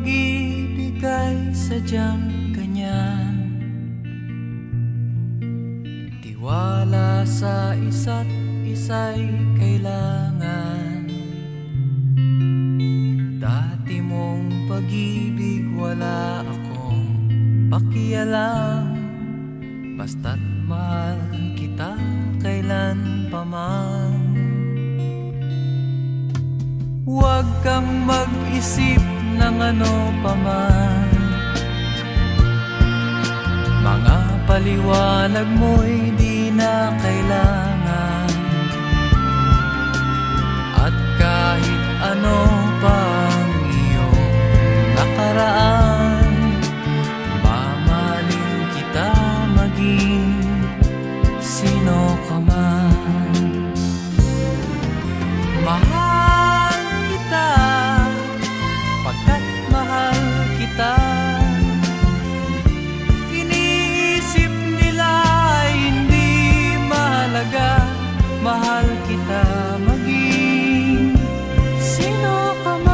pag-ibig ay sadyang ganyan. Tiwala sa isa't isa'y kailangan. Dati mong pag-ibig wala akong pakialam. Basta't mahal kita kailan pa man. Huwag kang mag-isip ng ano pa man. Mga paliwanag mo'y di na kailangan. At kahit ano pa ang iyong nakaraan, mamahalin kita maging sino ka man. Mahal kita pagkat mahal kita. Iniisip nila ay hindi mahalaga. Mahal kita maging sino ka man.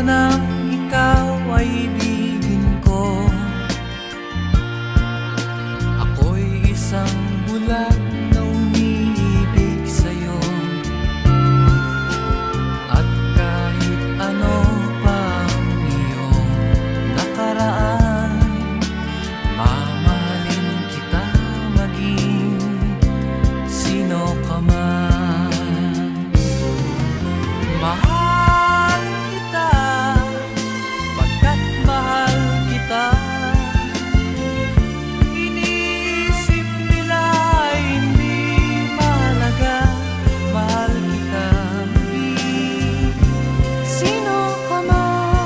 Nang ikaw ay ibigin ko, ako'y isang bulag na umiibig sa'yo. At kahit ano pa ang iyong nakaraan, mamahalin kita maging sino ka man. Mahal kita pagkat mahal kita. Iniisip nila ay hindi mahalaga. Mahal kita maging sino ka man.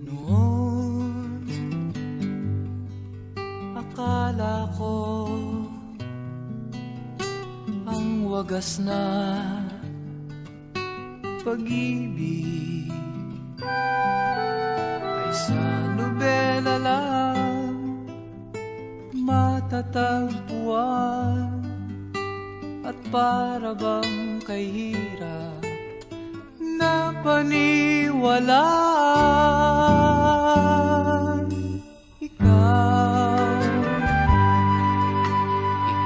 Noon, akala ko ang wagas na pag-ibig ay sa nobela lang matatagpuan. At para bang kay hirap na paniwalaan.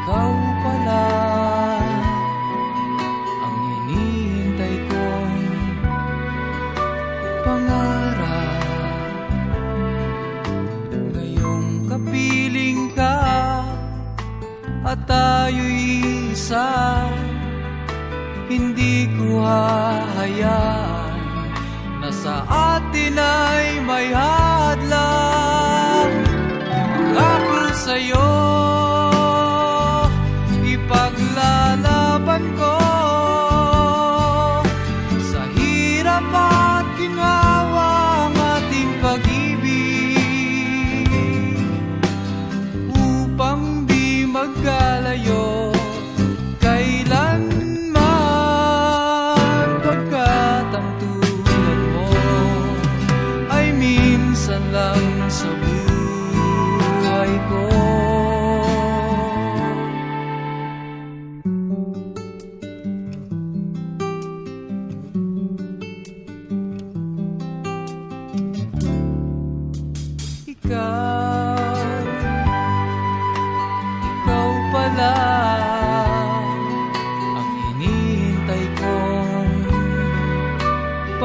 Ikaw pala ang hinihintay kong pangarap. Ngayong kapiling ka at tayo'y isa, hindi ko hahayaan na sa atin ay may hadlang. Pangako sa'yo, ipaglalaban ko sa hirap at ginhawa ang ating pag-ibig, upang di magkalayo kailanman. Pagkat ang tulad mo ay minsan lang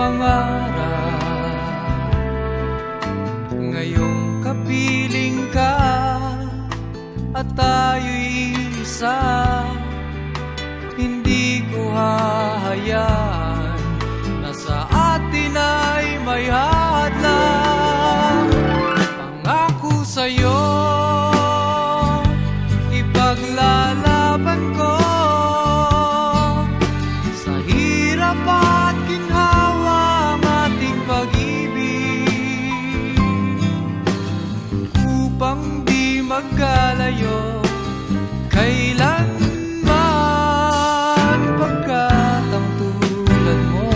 pangarap. Ngayong kapiling ka at tayo'y isa, hindi ko hahayaan na sa atin ay may hadlang. Pangako sa'yo, ipaglalaban ko sa hirap at ginhawa ang ating pag-ibig, upang di magkalayo kailanman, pagkat ang tulad mo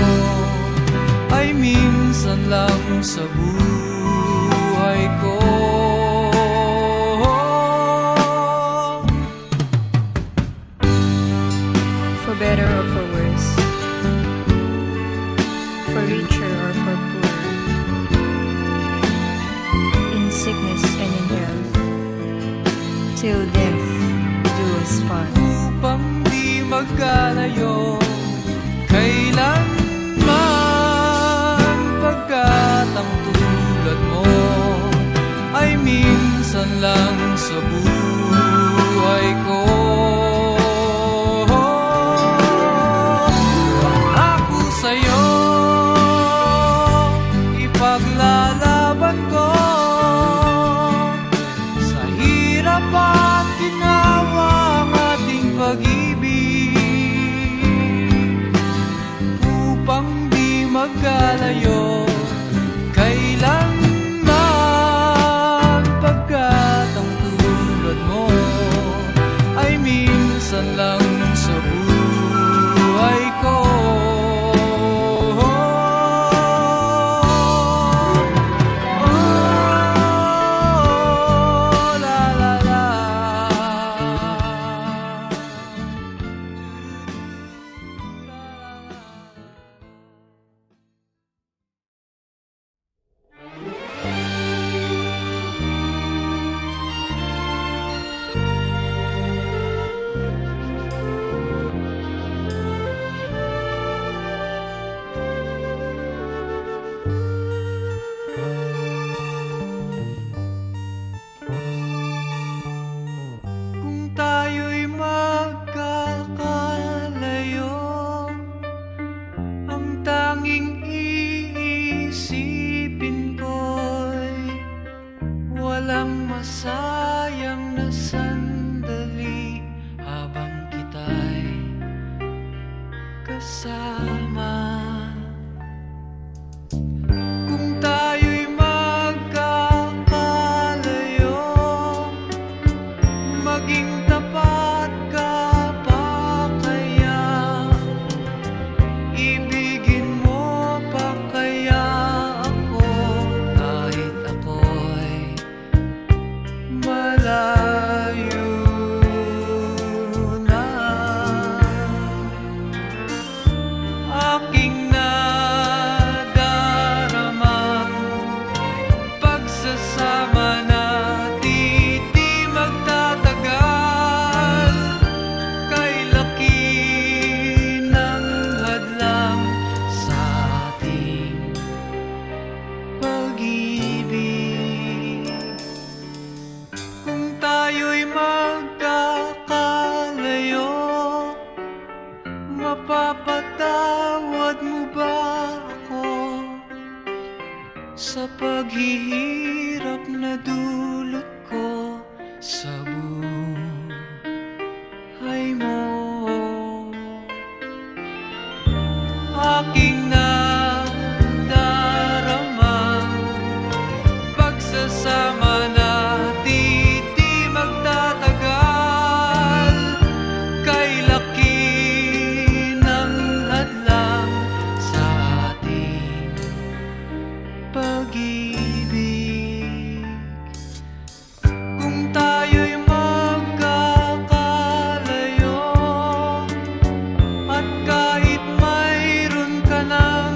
ay minsan lang sa buhay ko. For better or for worse, for richer or for poor, in sickness and in health, till death do us part. Upang di magkalayo kailanman, pagkat ang tulad mo ay minsan lang sa buhay ko. Pangako sa'yo, ipaglalaban ko sa hirap at ginawa ang ating pag-ibig, upang di magkalayo kailanman, pagkat ang tulad mo ay minsan lang sa buhay ko. La la la. Kung tayo'y magkakalayo, ang tanging iisipin ko'y walang masayang na sandali habang kita'y kasama. Kung tayo'y magkakalayo, maging tapat ka pa kaya? Ibigin mo pa kaya ako kahit ako'y malayo na? Aking nadaramang pagsasama natin di magtatagal, kay laki ng hadlang sa ating pag-ibig. Kung tayo'y magkakalayo, mapapatawad mo ba ako sa paghihirap na dulot ko sa buhay mo? Aking nadaramang pagsasama natin di magtatagal, kay laki ng hadlang sa ating pag-ibig. Kung tayo'y magkakalayo, at kahit mayroon ka na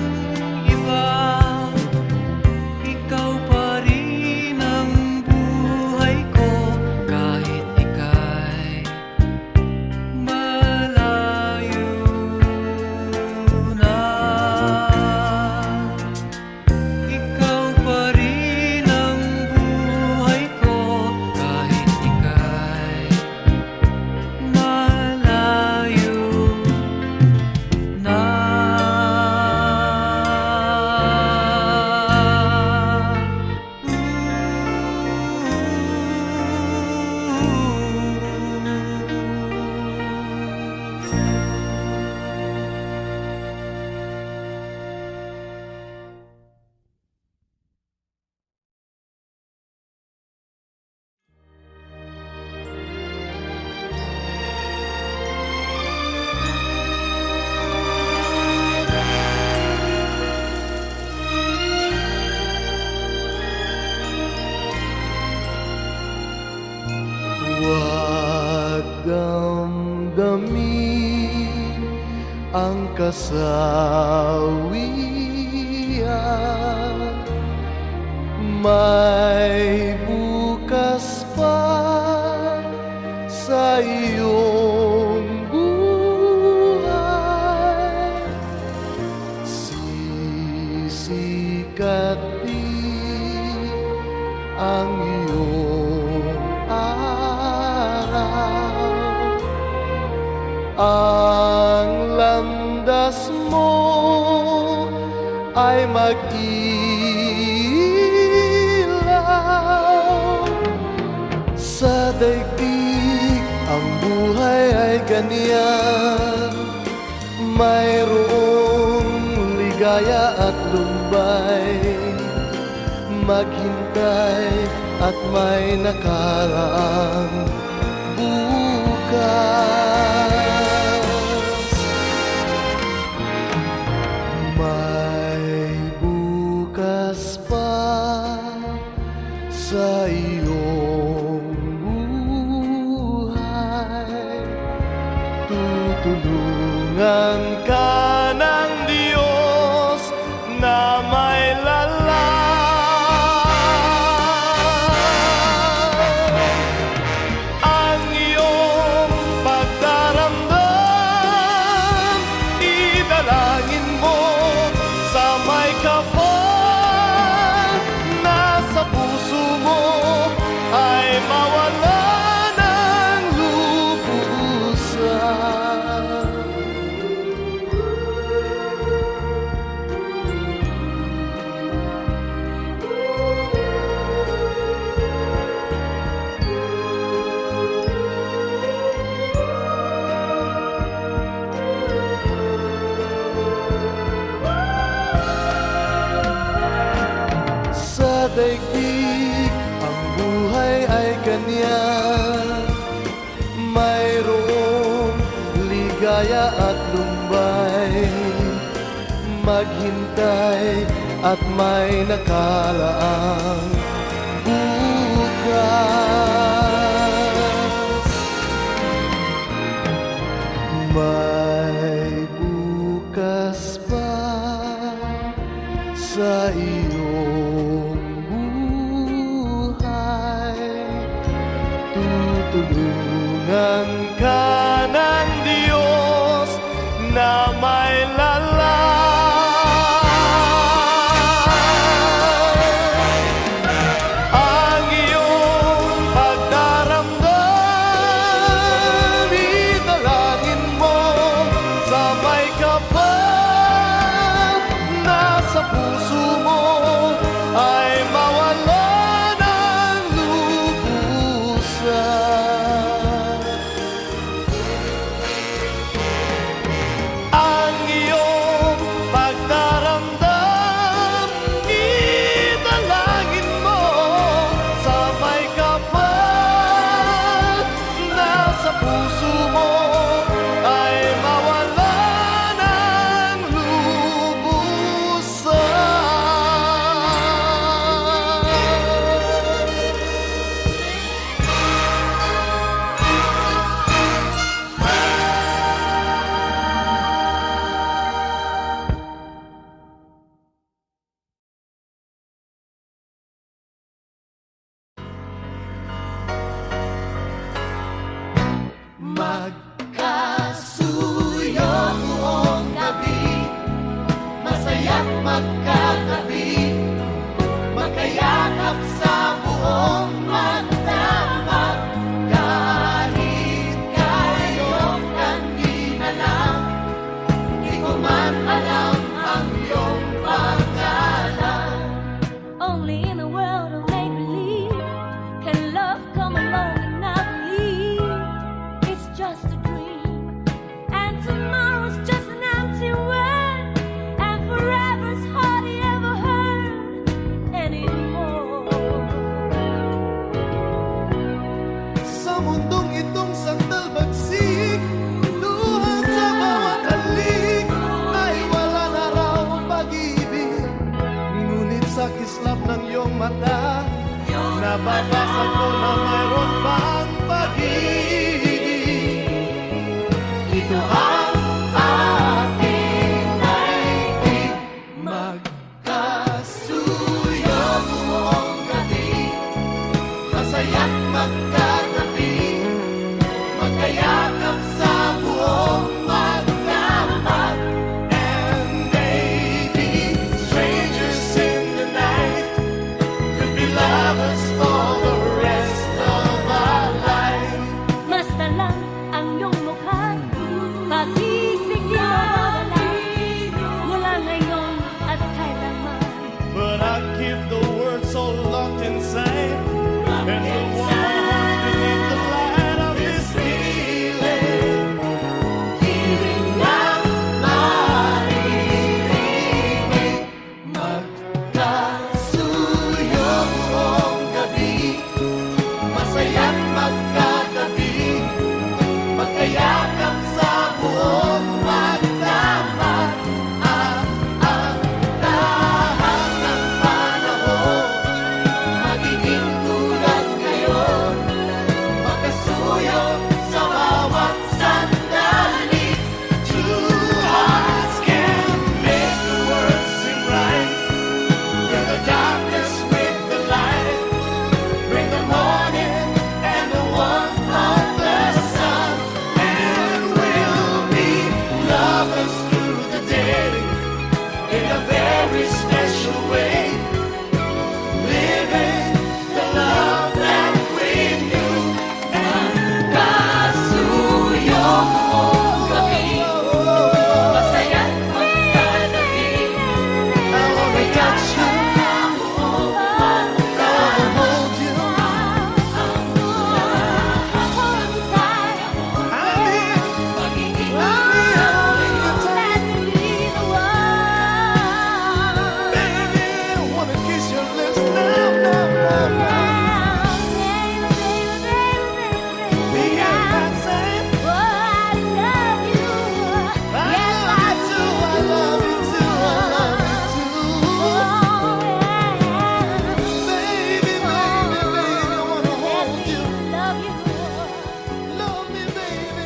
kasawian. May bukas pa sa iyong buhay. Sisikat din ang iyong araw. Ang landas mo ay mag-ilaw. Sa daigdig ang buhay ay ganyan, mayroong ligaya at lumbay. Maghintay at may nakaraang bukas. May bukas pa sa iyong buhay. Tutulungan ka ng Diyos na may lalang. Ang iyong pagdaramdam, idalangin mo sa may kapal. Nasa puso mo ay mawala ng lubusan. Sa daigdig ang buhay ay ganyan, mayroong ligaya at lumbay. Maghintay at may nakaraang bukas. May bukas pa sa iyong buhay. Tutulungan ka ng Diyos na may lalang. Ang iyong pagdaramdam, idalangin mo sa may kapal. Nasa puso mo ay mawala ng lubusan. Ang iyong pagdaramdam, idalangin mo sa may kapal. Nasa puso mo ay mawala ng lubusan. Magkasuyo buong gabi, masaya't magkatabi, magkayakap sa buong magdamag. Kahit kayong kanina lang, di ko man alam ang iyong pangalan. Only in a world of make-believe can love come along and not leave. It's just a dream, and tomorrow's just an empty word, and forever's hardly ever heard anymore. Sa mundong itong sandal bagsik, luha sa bawat halik, ay wala na raw pag-ibig. Ngunit sa kislap ng iyong mata, nababasa ko na mayroon pang pag-ibig. Ito ang aking keep the words so locked inside, and the one beneath the light of this feeling. Feeling na maririnig, magkasuyo buong gabi, masaya't magkatabi, magkayakap sa buong magdama. Ang lahat ng panahon magiging tulad ngayon, magkasuyo sa bawat sandali. Two hearts can make the world seem right, in the darkness with the light, bring the morning and the warmth of the sun, and we'll be lovers through the day, in a very special way, living the love that we knew. And kasuyo buong gabi, masaya't magkatabi, I wanna touch you, I wanna hold you, baby, I wanna kiss your lips now, be your man, I love you too, I love you too, baby, baby, I wanna hold you, love me, baby, love me, baby.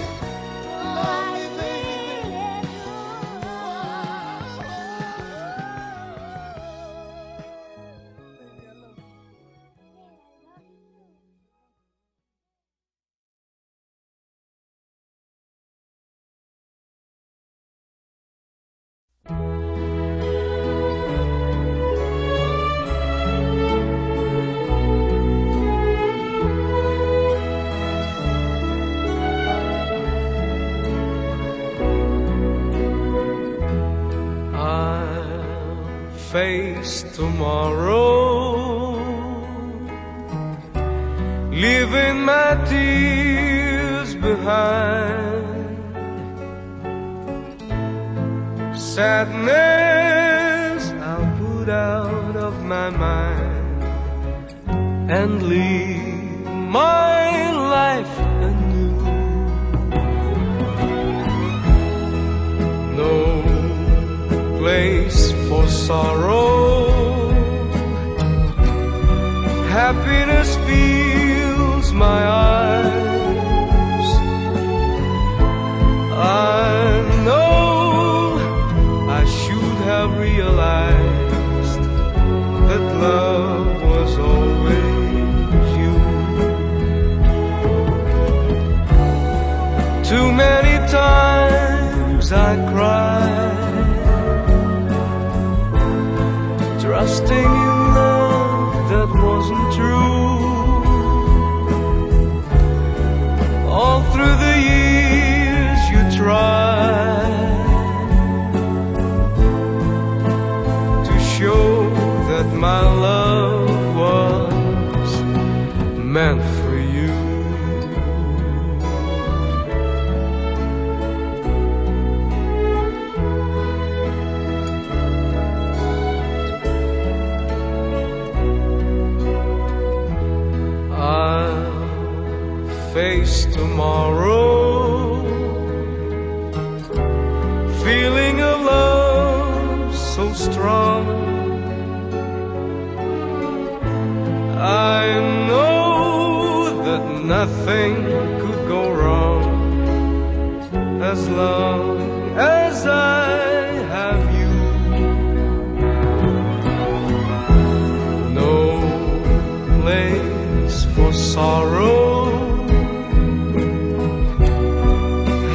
I'll face tomorrow, leaving my tears behind. Sadness I'll put out of my mind and live my life anew. No place for sorrow, happiness fills my eyes. I know I should have realized that love was always you. Too many times I cried, trusting in love that wasn't true. All through the years you tried to show that my love was meant for you. Face tomorrow, feeling a love so strong. I know that nothing could go wrong as long as I have you. No place for sorrow,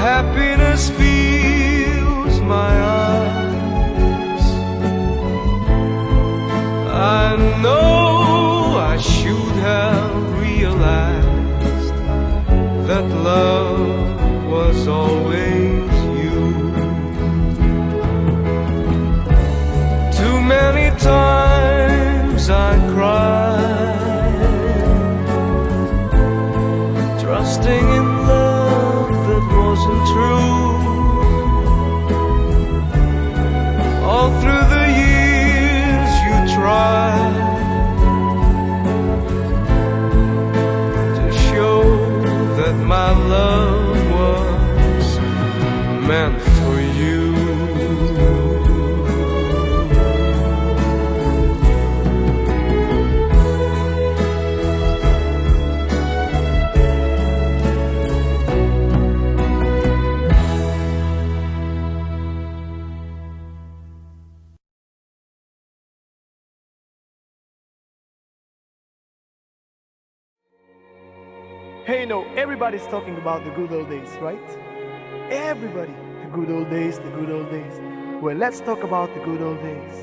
happiness fills my eyes. I know I should have realized that love was always you. Hey, no, everybody's talking about the good old days, right? Everybody, the good old days, the good old days. Well, let's talk about the good old days.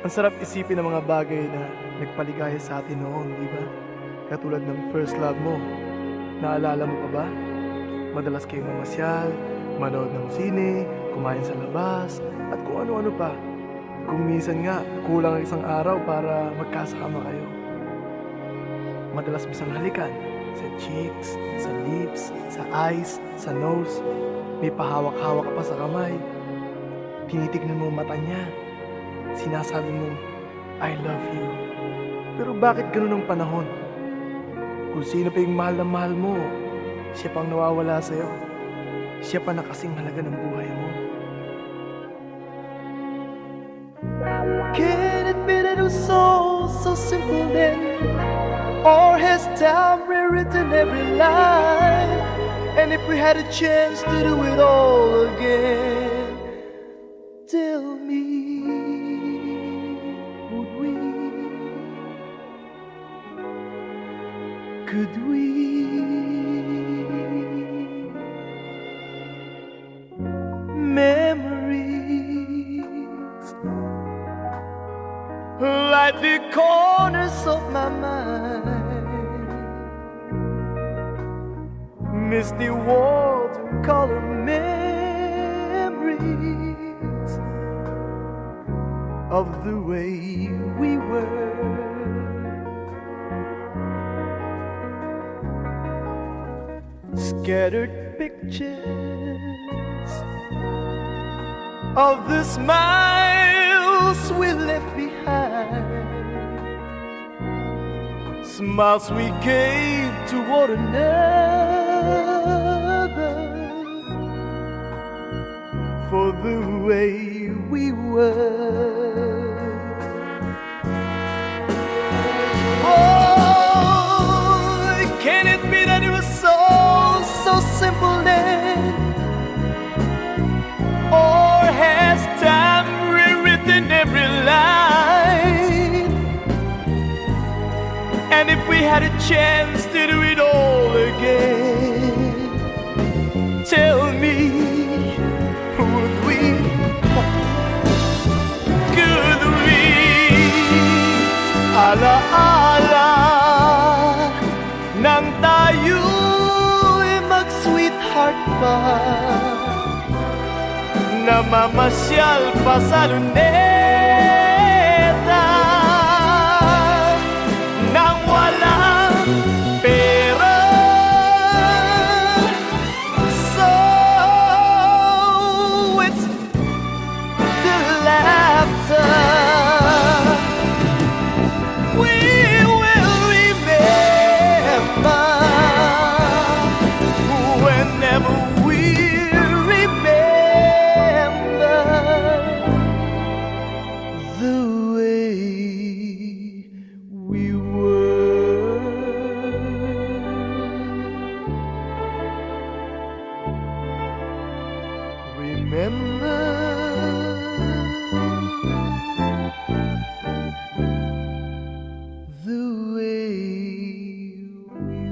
Ang sarap isipin ng mga bagay na nagpaligaya sa atin noon, di ba? Katulad ng first love mo. Naalala mo pa ba? Madalas kayong mamasyal, manood ng sine, kumain sa labas, at kung ano-ano pa. Kung minsan nga, kulang ang isang araw para magkasama kayo. Madalas bisang halikan sa cheeks, sa lips, sa eyes, sa nose. May pahawak-hawak pa sa kamay. Tinitignan mo ang mata niya. Sinasabi mo, I love you. Pero bakit ganun ang panahon? Kung sino pa yung mahal na mahal mo, siya pang nawawala sa'yo. Siya pa na kasing halaga ng buhay mo. Can it be that it was so simple then? Or has time rewritten every line? And if we had a chance to do it all again, tell me, would we? Could we? Memories like the corners of my mind, misty watercolor memories of the way we were. Scattered pictures of the smiles we left behind, smiles we gave to one another for the way we were. Oh, can it be that it was so simple then? Or has time rewritten every line? And if we had a chance to do it all again, tell me, would we? Could we? Ala-ala nang tayo'y mag-sweetheart pa, namamasyal pa sa luneta nang walang pera. So it's the laughter we will remember whenever we the way we were. Remember the way we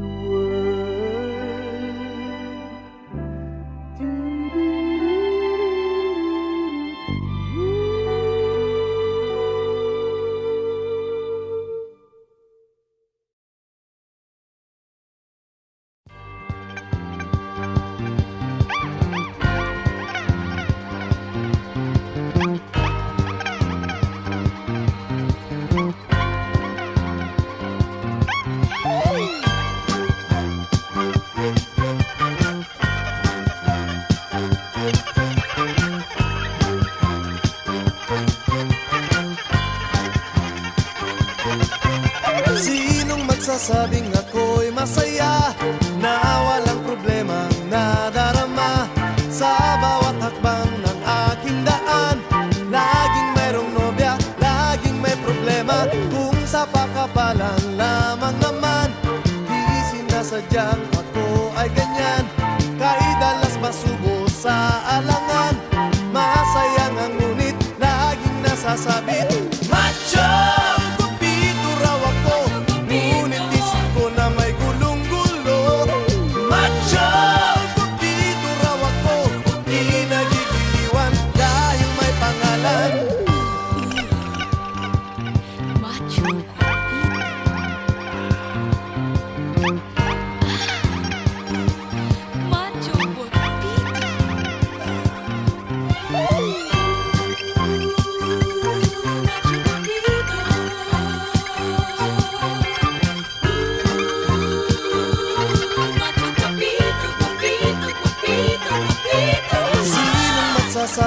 Sinong magsasabing ako'y masaya na walang problema nadarama sa bawat hakbang ng aking daan? Laging mayroong nobya, laging may problema. Kung sa pakapalan lamang naman, di sinasadyang ako ay ganyan. Kahit dalas masubo sa alangan, masayang ang ngunit laging nasasabit. Macho! Kupito raw ako, ngunit isip ko na may gulong-gulo.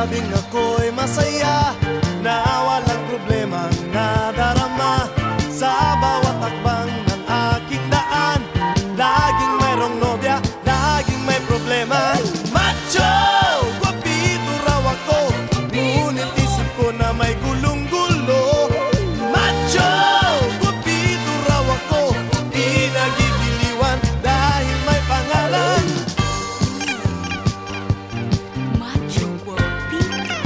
sinasabing ako'y masaya, na walang problema nadarama. Sa bawat takbang ng aking daan, laging mayroong nobya, laging may problema. Macho! Guwapito raw ako, ngunit isip ko na may gulong-gulo. Macho! Guwapito raw ako, di nagigiliwan dahil may pangalan. Macho guapito.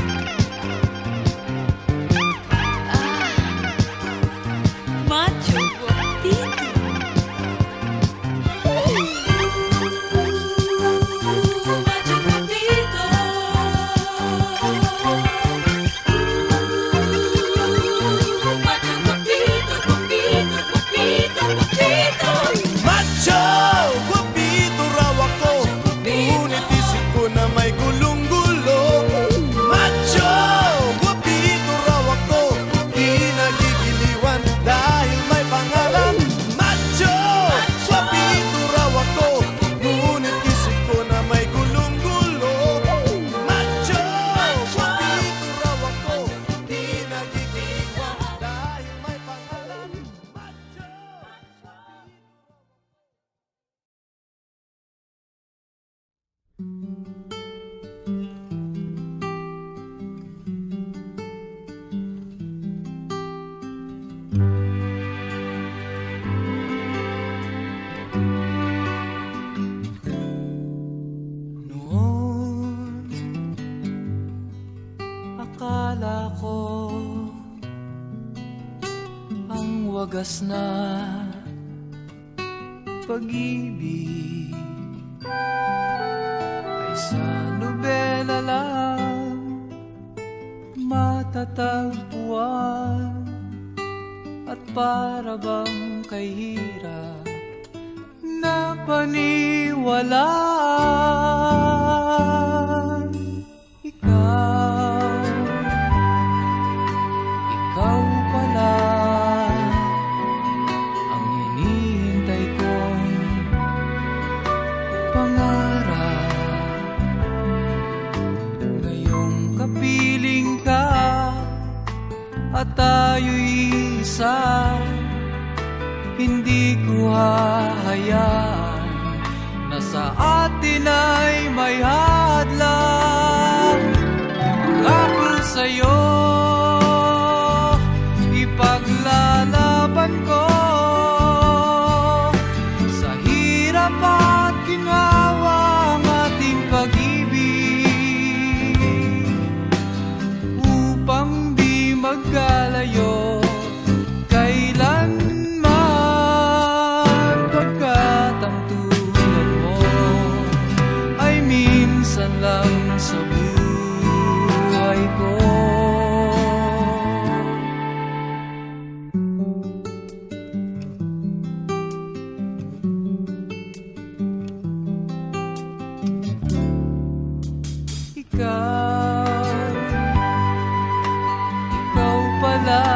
Macho guapito. Macho guapito. Macho guapito, guapito, guapito, guapito. Macho! Guwapito raw ako, ngunit isip ko na may gulong-gulo. Macho! Guwapito raw ako, di nagigiliwan dahil may pangalan. Macho! Guwapito raw ako, ngunit isip ko na may gulong-gulo. Macho! Guwapito raw ako, di nagigiliwan dahil may pangalan. Macho! Noon, akala ko ang wagas na pag-ibig ay sa nobela lang matatagpuan, at para bang kay hirap na paniwalaan. Ikaw pala ang hinihintay kong pangarap. Ngayong kapiling ka at tayo'y isa, hindi ko hahayaan na sa atin ay may hadlang. Pangako sa'yo, ipaglalaban ko sa hirap at ginhawa ang ating pag-ibig, upang di magkalayo kailanman, pagkat ang tulad mo ay minsan lang sa buhay ko. Ikaw pala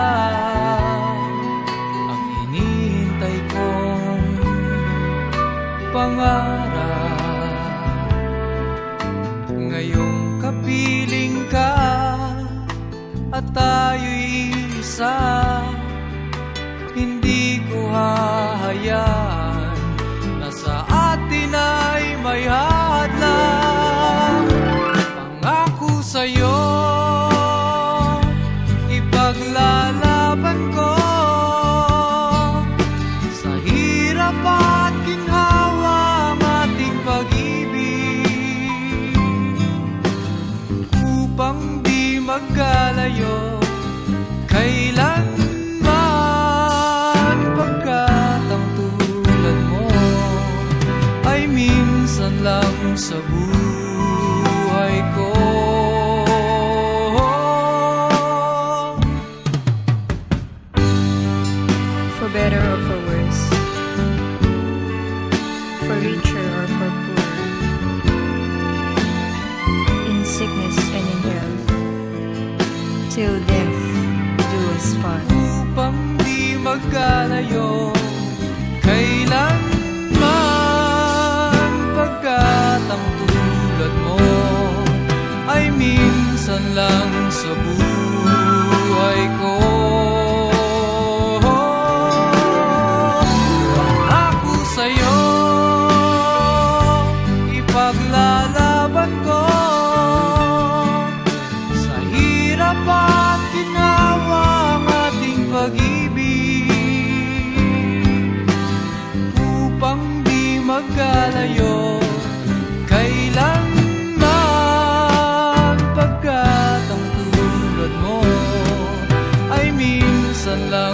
ang hinihintay kong pangarap. Ngayong kapiling ka at tayo'y isa, hindi ko hahayaan na sa atin ay may hadlang. Pangako sa'yo, ipaglalaban ko sa hirap at ginhawa ang ating pag-ibig, upang di magkalayo kailanman, pagkat ang tulad mo ay minsan lang sa buhay ko. For better or for worse, for richer or for poor, in sickness and in health, till death do us part. Upang di magkalayo kailanman, pagkat ang tulad mo ay minsan minsan lang sa buhay ko. Ako sa'yo, ipaglalaban ko sa hirap at ginawa ang ating pag-ibig, upang di magkalayo kailanman, pagkat ang tulad mo ay minsan lang